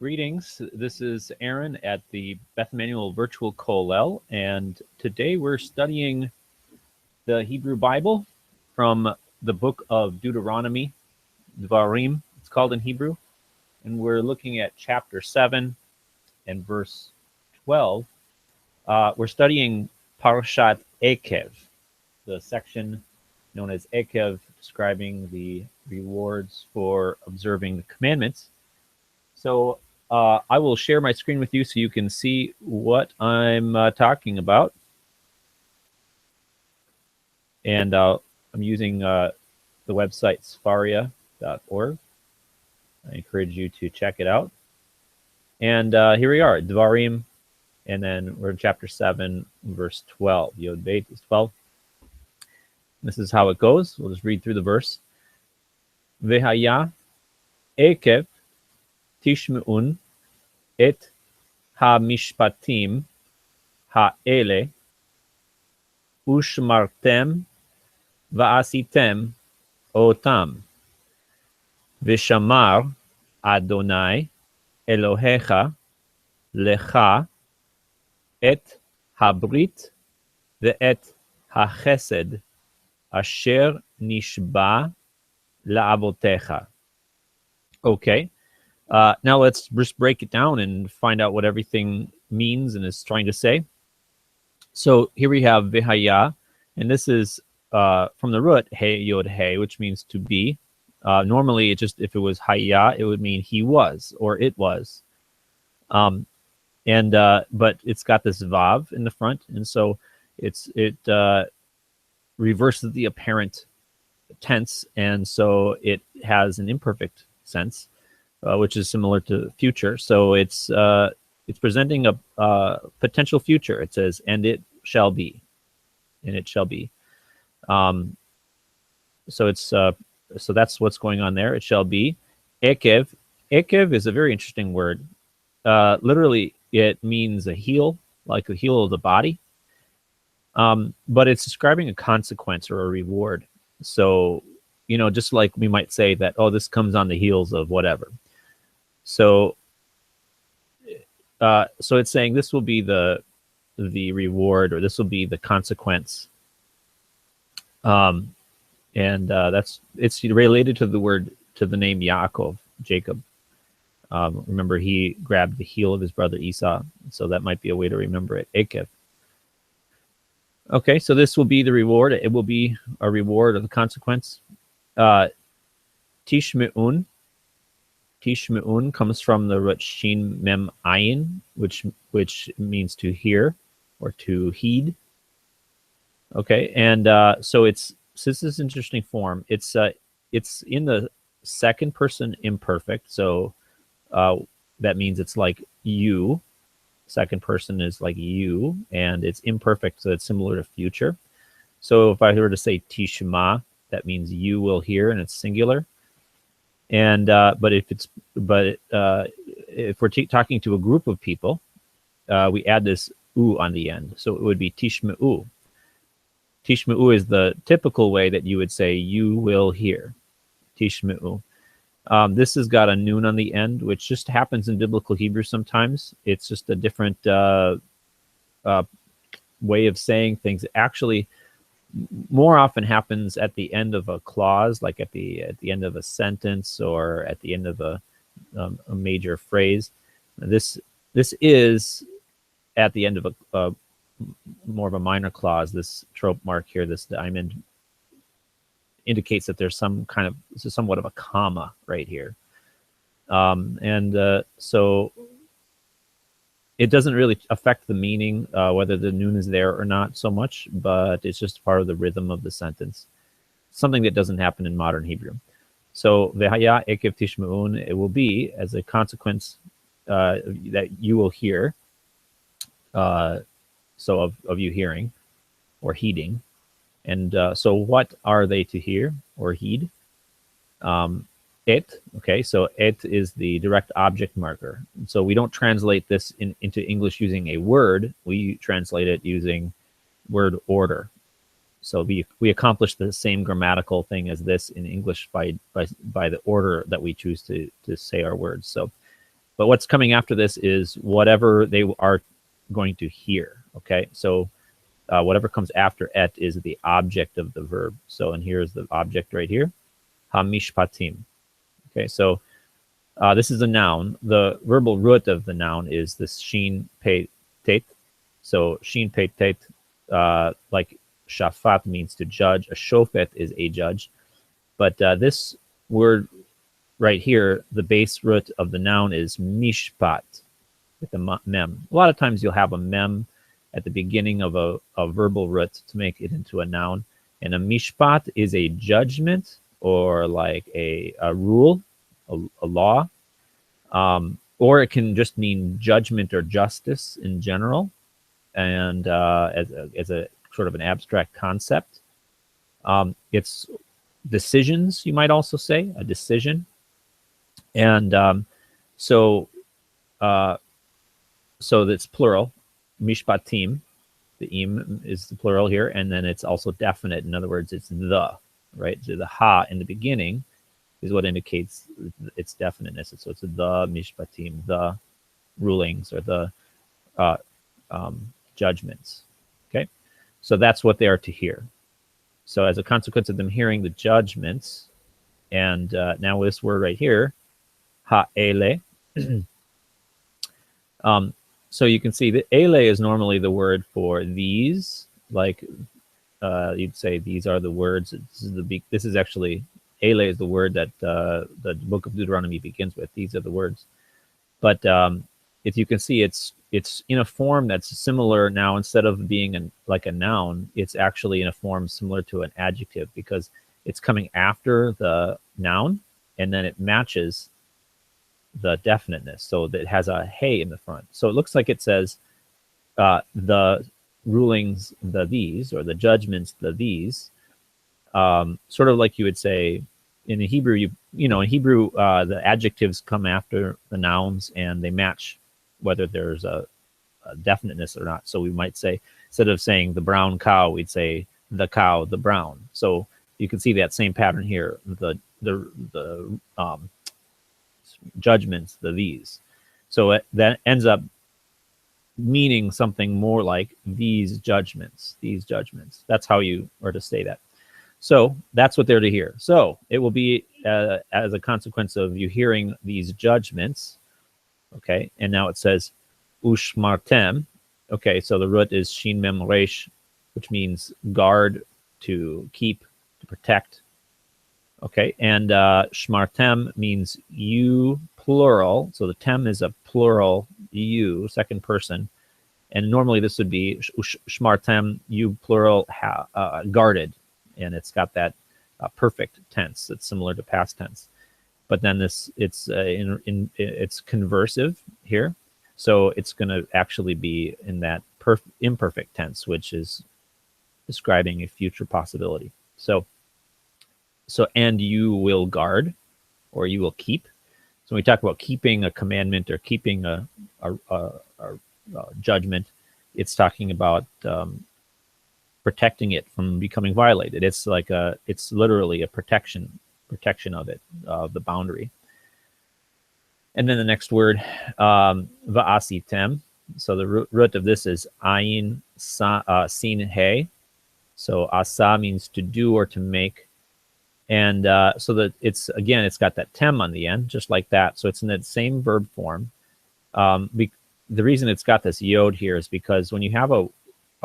Greetings. This is Aaron at the Beth Emanuel Virtual Kollel, and today we're studying the Hebrew Bible from the book of Deuteronomy, Dvarim, it's called in Hebrew, and we're looking at chapter 7 and verse 12. We're studying Parashat Ekev, the section known as Ekev, describing the rewards for observing the commandments. So I will share my screen with you so you can see what I'm talking about. And I'm using the website sfaria.org. I encourage you to check it out. And here we are, Dvarim, and then we're in chapter 7, verse 12. Yod Beit is 12. This is how it goes. We'll just read through the verse. Vehaya Ekev Tishme'un et ha-mishpatim ha'ele ushmartem va'asitem otam v'shamar Adonai Elohecha lecha et habrit ve'et hachesed asher nishba la'avotecha. Okay. Now let's just break it down and find out what everything means and is trying to say. So here we have Vihaya, and this is from the root He Yod He, which means to be. Normally, if it was Hayya, it would mean he was or it was. But it's got this Vav in the front, and so it reverses the apparent tense, and so it has an imperfect sense. Which is similar to future. So it's presenting a potential future. It says, and it shall be, and it shall be. So that's what's going on there. It shall be. Ekev. Ekev is a very interesting word. Literally, it means a heel, like a heel of the body. But it's describing a consequence or a reward. So, just like we might say that, oh, this comes on the heels of whatever. So it's saying this will be the reward, or this will be the consequence. It's related to the name Yaakov, Jacob. Remember, he grabbed the heel of his brother Esau, so that might be a way to remember it. Ekev. Okay, so this will be the reward. It will be a reward of the consequence. Tishme'un. Tishme'un comes from the root shin mem ayin, which means to hear or to heed. Okay, and so this is interesting form. It's in the second person imperfect, so that means it's like you. Second person is like you, and it's imperfect, so it's similar to future. So if I were to say tishma, that means you will hear, and it's singular. And but if we're talking to a group of people, we add this u on the end, so it would be tishme'u. Tishme'u is the typical way that you would say you will hear. Tishme'u. This has got a nun on the end, which just happens in biblical Hebrew sometimes. It's just a different way of saying things. Actually, more often happens at the end of a clause, like at the end of a sentence or at the end of a major phrase. This is at the end of a more of a minor clause. This trope mark here, this diamond, indicates that there's somewhat of a comma right here, so it doesn't really affect the meaning, whether the nun is there or not so much, but it's just part of the rhythm of the sentence, something that doesn't happen in modern Hebrew. So vehaya ekev tishme'un, it will be as a consequence that you will hear, so of you hearing or heeding. And so what are they to hear or heed? Et, okay, so et is the direct object marker. So we don't translate this into English using a word. We translate it using word order. So we accomplish the same grammatical thing as this in English by the order that we choose to say our words. So But what's coming after this is whatever they are going to hear. Okay, so whatever comes after et is the object of the verb. So, and here's the object right here, hamishpatim. Okay, so this is a noun. The verbal root of the noun is this shin pe tet. So shin pe tet, like shafat means to judge. A shofet is a judge. But this word right here, the base root of the noun is mishpat with a mem. A lot of times you'll have a mem at the beginning of a verbal root to make it into a noun. And a mishpat is a judgment or like a rule, a law. Or it can just mean judgment or justice in general, and as a sort of an abstract concept. It's decisions, you might also say, a decision. And so that's plural, mishpatim. The im is the plural here, and then it's also definite. In other words, it's the, right? So the ha in the beginning is what indicates its definiteness. So it's the mishpatim, the rulings or the judgments. Okay, so that's what they are to hear. So as a consequence of them hearing the judgments, and now this word right here, ha'ele. So you can see that ele is normally the word for these, like you'd say these are the words. This is actually, ele is the word that the book of Deuteronomy begins with. These are the words. But if you can see, it's in a form that's similar now. Instead of being like a noun, it's actually in a form similar to an adjective, because it's coming after the noun and then it matches the definiteness, so that it has a hey in the front. So it looks like it says the rulings, the these, or the judgments, the these, sort of like you would say in Hebrew. In Hebrew, the adjectives come after the nouns and they match whether there's a definiteness or not. So we might say, instead of saying the brown cow, we'd say the cow, the brown. So you can see that same pattern here. The judgments, the these. So that ends up meaning something more like these judgments, these judgments. That's how you are to say that. So that's what they're to hear. So it will be as a consequence of you hearing these judgments. Okay, and now it says ushmartem. Okay, so the root is shin mem resh, which means guard, to keep, to protect. Okay, and shmartem means you, plural. So the tem is a plural, you, second person. And normally this would be shmartem, you, plural, guarded. And it's got that perfect tense that's similar to past tense. But then it's conversive here. So it's going to actually be in that imperfect tense, which is describing a future possibility. So and you will guard, or you will keep. So when we talk about keeping a commandment or keeping a judgment, it's talking about protecting it from becoming violated. It's like it's literally a protection of it, of the boundary. And then the next word, va'asitem. So the root of this is ayin sin he. So asa means to do or to make. And so that it's got that tem on the end, just like that. So it's in that same verb form. The reason it's got this yod here is because when you have a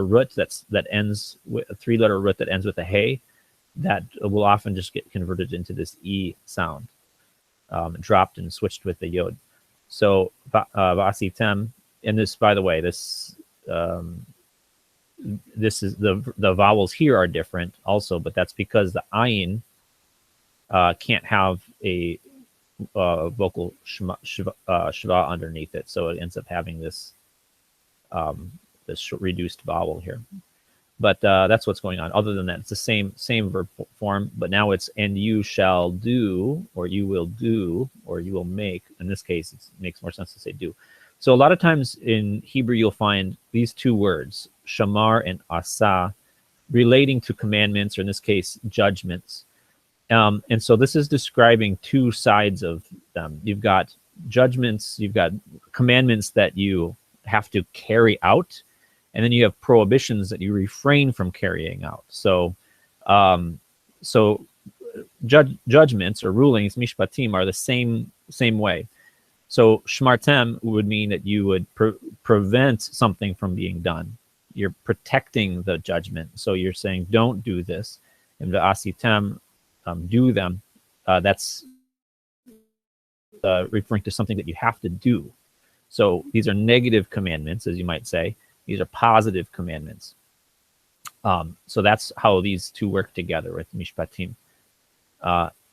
root that ends with a 3-letter root that ends with a hey, that will often just get converted into this e sound, dropped and switched with the yod. So vasitem, and this, by the way, this is the vowels here are different also, but that's because the ayin can't have a vocal shva underneath it, so it ends up having this this reduced vowel here. But that's what's going on. Other than that, it's the same verb form, but now it's and you shall do, or you will do, or you will make. In this case, it makes more sense to say do. So a lot of times in Hebrew, you'll find these two words, shamar and asa, relating to commandments, or in this case, judgments. And so this is describing two sides of them. You've got judgments, you've got commandments that you have to carry out, and then you have prohibitions that you refrain from carrying out. So, so judgments or rulings, mishpatim, are the same way. So shmartem would mean that you would prevent something from being done. You're protecting the judgment. So you're saying, don't do this. And the asitem, do them. That's referring to something that you have to do. So these are negative commandments, as you might say. These are positive commandments. So that's how these two work together with mishpatim.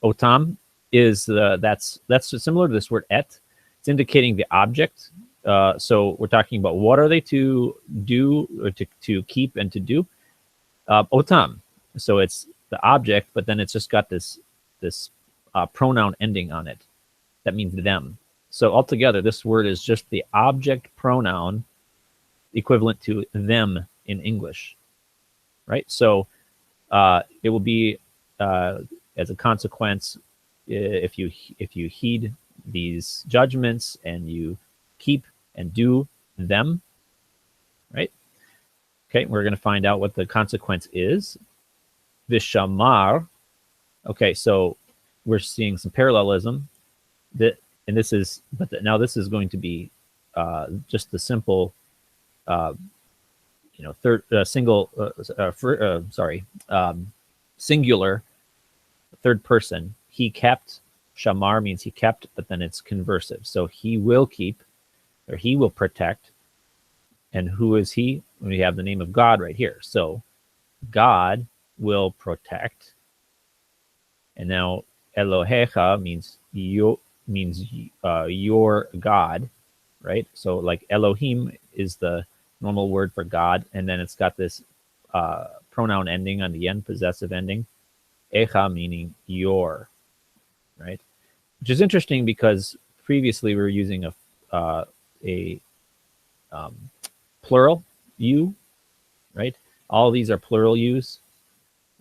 Otam is that's similar to this word et. It's indicating the object. So we're talking about what are they to do, or to keep and to do. Otam. So it's the object, but then it's just got this pronoun ending on it. That means them. So altogether, this word is just the object pronoun equivalent to them in English, right? So it will be as a consequence, if you heed these judgments and you keep and do them, right? Okay, we're going to find out what the consequence is. Vishamar. Okay, so we're seeing some parallelism. And this is, now this is going to be just the simple, singular third person. He kept. Shamar means he kept, but then it's conversive. So he will keep, or he will protect. And who is he? We have the name of God right here. So God will protect. And now Elohecha means your God, right? So like Elohim is the normal word for God, and then it's got this pronoun ending on the end, possessive ending. Echa meaning your, right? Which is interesting because previously we were using a plural you, right? All these are plural yous.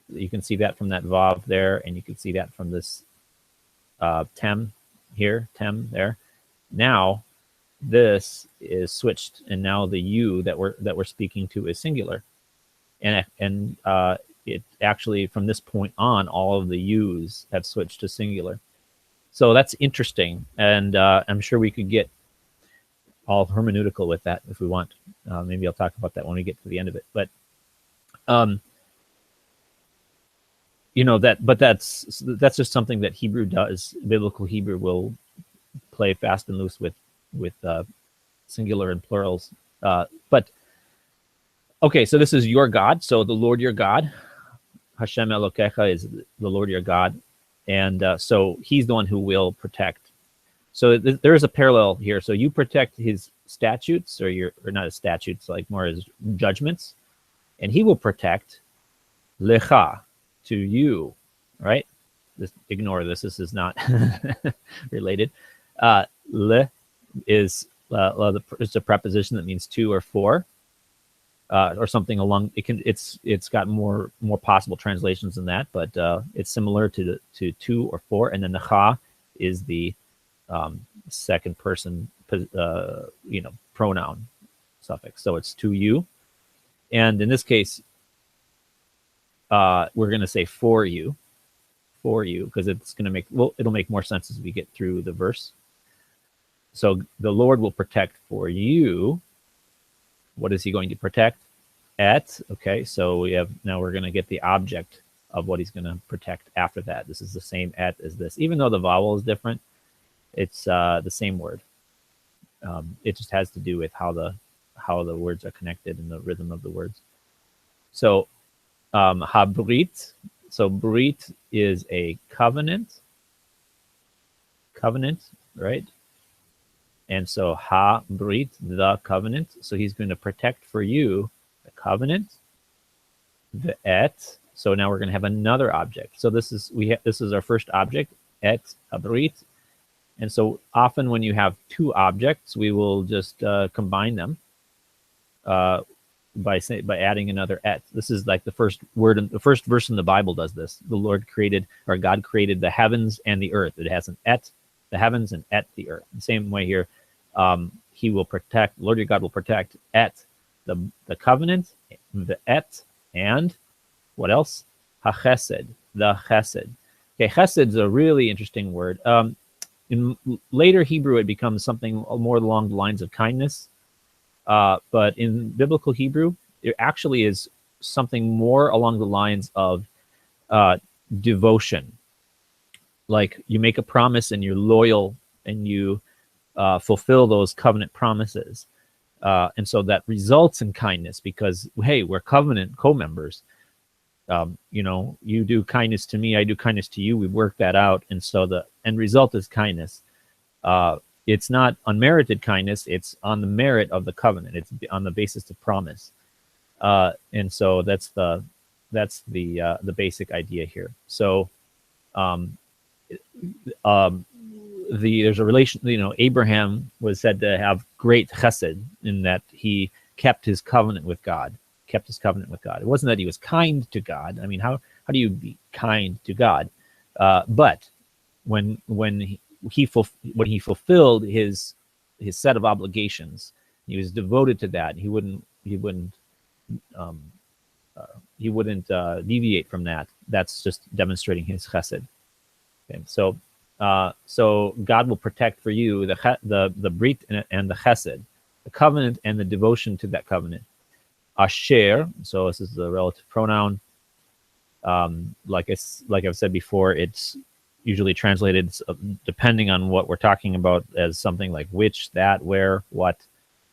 You can see that from that vav there, and you can see that from this tem here, tem there. Now this is switched, and now the you that we're speaking to is singular, and it actually from this point on, all of the yous have switched to singular. So that's interesting, and I'm sure we could get all hermeneutical with that if we want. Maybe I'll talk about that when we get to the end of it. But that's just something that Hebrew does. Biblical Hebrew will play fast and loose with singular and plurals. But okay, so this is your God. So the Lord your God, Hashem Elokecha, is the Lord your God, and so He's the one who will protect. So there is a parallel here. So you protect His statutes, or not His statutes, like more His judgments, and He will protect lecha, to you, right? Ignore this. This is not related. Le is it's a preposition that means to or for, or something along. It's got more possible translations than that, but it's similar to or for, and then the cha is the second person pronoun suffix. So it's to you, and in this case, we're going to say for you, because it's going to it'll make more sense as we get through the verse. So the Lord will protect for you. What is He going to protect? Okay, so we're going to get the object of what He's going to protect after that. This is the same as this. Even though the vowel is different, it's the same word. It just has to do with how the words are connected and the rhythm of the words. So habrit. So brit is a covenant, right? And so habrit, the covenant. So He's going to protect for you the covenant, the et. So now we're going to have another object. So this is our first object, et habrit. And so often when you have two objects, we will just combine them by adding another et. This is like the first word, the first verse in the Bible does this. The Lord created, or God created, the heavens and the earth. It has an et the heavens, and et, the earth. The same way here, he will protect, Lord your God will protect et, the covenant, the et, and what else? HaChesed, the chesed. Okay, chesed is a really interesting word. In later Hebrew, it becomes something more along the lines of kindness. But in biblical Hebrew, it actually is something more along the lines of devotion. Like you make a promise and you're loyal and you fulfill those covenant promises. And so that results in kindness because, hey, we're covenant co-members. You do kindness to me, I do kindness to you. We work that out. And so the end result is kindness. It's not unmerited kindness. It's on the merit of the covenant. It's on the basis of promise. And so that's the basic idea here. So there's a relation, Abraham was said to have great chesed in that he kept his covenant with God. It wasn't that he was kind to God. I mean, how do you be kind to God? But when he fulfilled his set of obligations, he was devoted to that. He wouldn't deviate from that. That's just demonstrating his chesed. Okay, so God will protect for you the brit and the chesed, the covenant and the devotion to that covenant. Asher, so this is the relative pronoun. Like I've said before, it's usually translated depending on what we're talking about as something like which, that, where, what,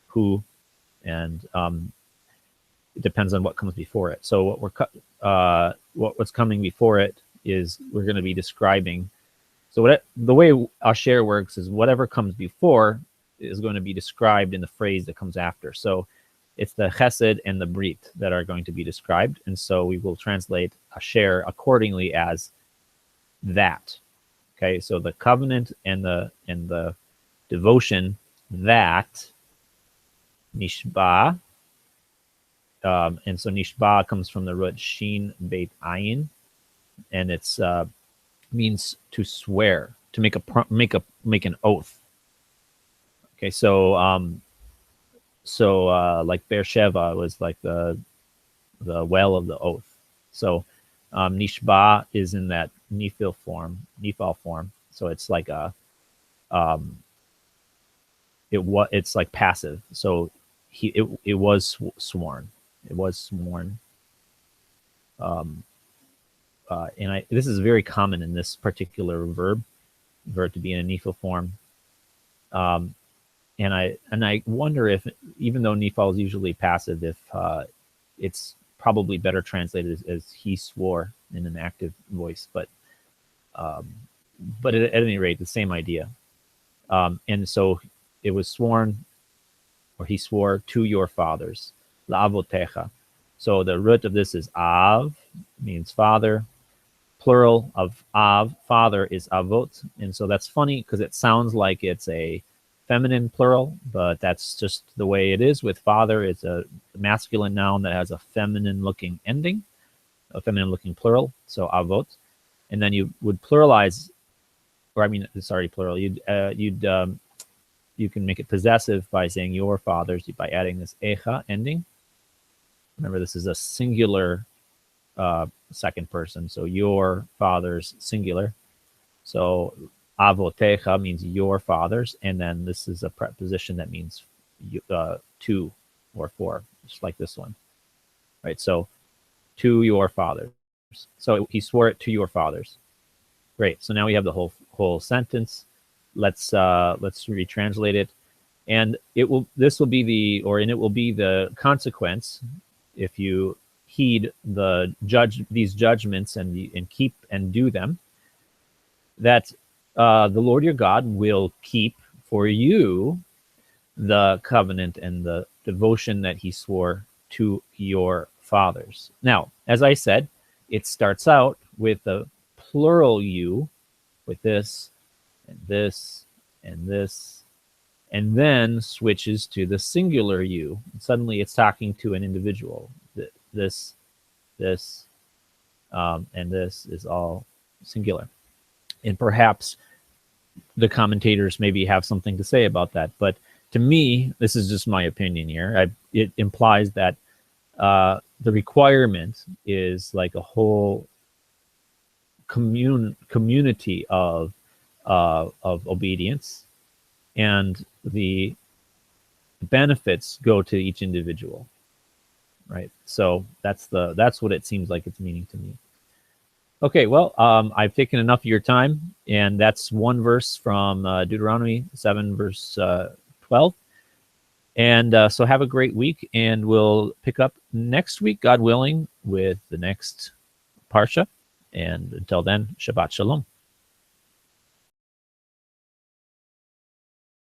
who, and it depends on what comes before it. So what's coming before it is we're going to be describing. So the way Asher works is whatever comes before is going to be described in the phrase that comes after. So it's the chesed and the brit that are going to be described, and so we will translate Asher accordingly as that. Okay, so the covenant and the devotion, that nishba, and so nishba comes from the root shin beit ayin, and it's means to swear, to make an oath. Okay, so like Beersheba was like the well of the oath. So nishba is in that nephil form. So it's like it's like passive. So it was sworn. It was sworn. And this is very common in this particular verb to be in a nephil form. And I wonder if, even though nephal is usually passive, if it's probably better translated as he swore in an active voice. But at any rate, the same idea. And so it was sworn, or he swore to your fathers, la'avotecha. So the root of this is av, means father. Plural of av, father, is avot. And so that's funny because it sounds like it's a feminine plural, but that's just the way it is with father. It's a masculine noun that has a feminine looking ending, a feminine looking plural, so avot. And then you would pluralize, plural. You can make it possessive by saying your fathers, by adding this echa ending. Remember, this is a singular second person, so your fathers, singular. So avotecha means your fathers, and then this is a preposition that means to or for, just like this one, right? So to your fathers. So he swore it to your fathers. Great. So now we have the whole sentence. Let's retranslate it, and it will be the consequence if you heed these judgments and keep and do them, that the Lord your God will keep for you the covenant and the devotion that he swore to your fathers. Now, as I said, it starts out with the plural you, with this and this and this, and then switches to the singular you. Suddenly it's talking to an individual. This, and this is all singular. And perhaps the commentators maybe have something to say about that. But to me, this is just my opinion here. It implies that the requirement is like a whole community of obedience, and the benefits go to each individual, right? So that's what it seems like it's meaning to me. Okay, well, I've taken enough of your time, and that's one verse from Deuteronomy 7, verse 12. And so have a great week, and we'll pick up next week, God willing, with the next Parashah. And until then, Shabbat Shalom.